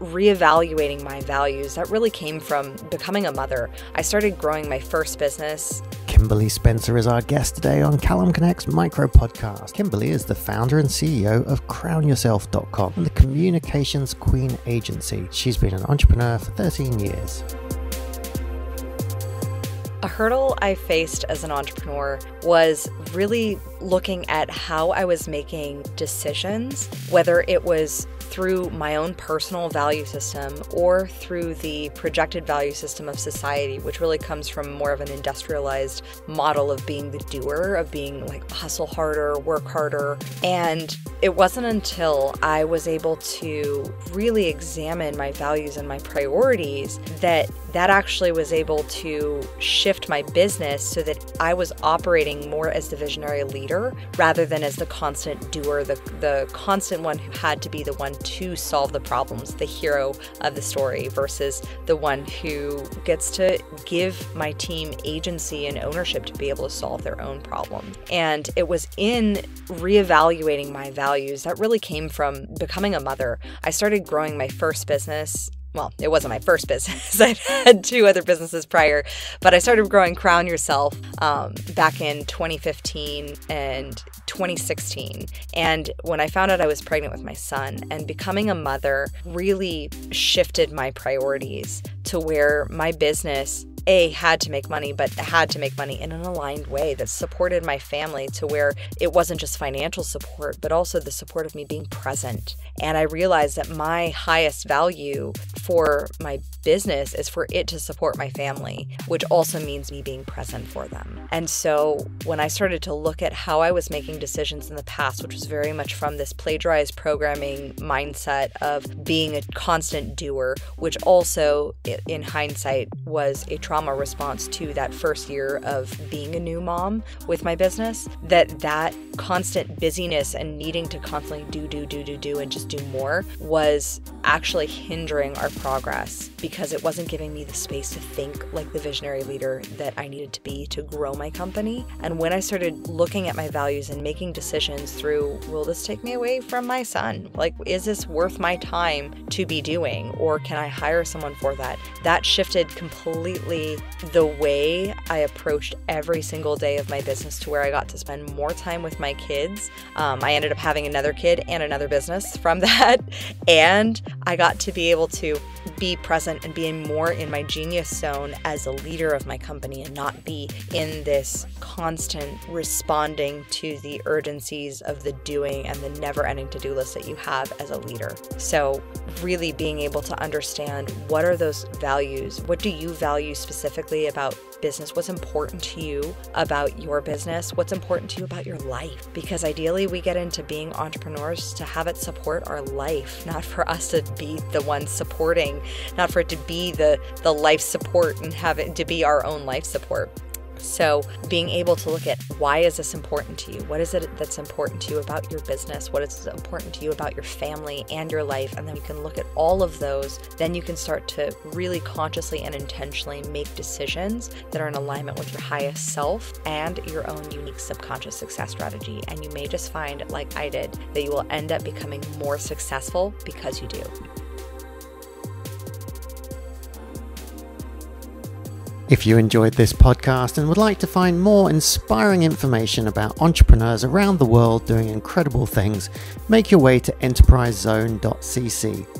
reevaluating my values, that really came from becoming a mother. I started growing my first business. Kimberly Spencer is our guest today on CallumConnects Micro-Podcast. Kimberly is the founder and CEO of crownyourself.com and the Communications Queen Agency. She's been an entrepreneur for 13 years. A hurdle I faced as an entrepreneur was really looking at how I was making decisions, whether it was through my own personal value system or through the projected value system of society, which really comes from more of an industrialized model of being the doer, of being like hustle harder, work harder. And it wasn't until I was able to really examine my values and my priorities that actually was able to shift my business so that I was operating more as the visionary leader rather than as the constant doer, the constant one who had to be the one to solve the problems, the hero of the story, versus the one who gets to give my team agency and ownership to be able to solve their own problem. And it was in reevaluating my values that really came from becoming a mother. I started growing my first business. Well, it wasn't my first business. I've had 2 other businesses prior, but I started growing Crown Yourself back in 2015 and 2016. And when I found out I was pregnant with my son, and becoming a mother really shifted my priorities to where my business had to make money, but had to make money in an aligned way that supported my family, to where it wasn't just financial support, but also the support of me being present. And I realized that my highest value for my business is for it to support my family, which also means me being present for them. And so when I started to look at how I was making decisions in the past, which was very much from this plagiarized programming mindset of being a constant doer, which also in hindsight was a trauma response to that first year of being a new mom with my business, that constant busyness and needing to constantly do and just do more was actually hindering our progress, because it wasn't giving me the space to think like the visionary leader that I needed to be to grow my company. And when I started looking at my values and making decisions through, will this take me away from my son? Like, is this worth my time to be doing, or can I hire someone for that? That shifted completely the way I approached every single day of my business, to where I got to spend more time with my kids. I ended up having another kid and another business from that. And I got to be able to be present and be more in my genius zone as a leader of my company, and not be in this constant responding to the urgencies of the doing and the never-ending to-do list that you have as a leader. So really being able to understand, what are those values? What do you value specifically about business? What's important to you about your business? What's important to you about your life? Because ideally we get into being entrepreneurs to have it support our life, not for us to be the ones supporting, not for it to be the life support and have it to be our own life support. So being able to look at, why is this important to you? What is it that's important to you about your business? What is important to you about your family and your life? And then you can look at all of those. Then you can start to really consciously and intentionally make decisions that are in alignment with your highest self and your own unique subconscious success strategy. And you may just find, like I did, that you will end up becoming more successful because you do. If you enjoyed this podcast and would like to find more inspiring information about entrepreneurs around the world doing incredible things, make your way to enterprisezone.cc.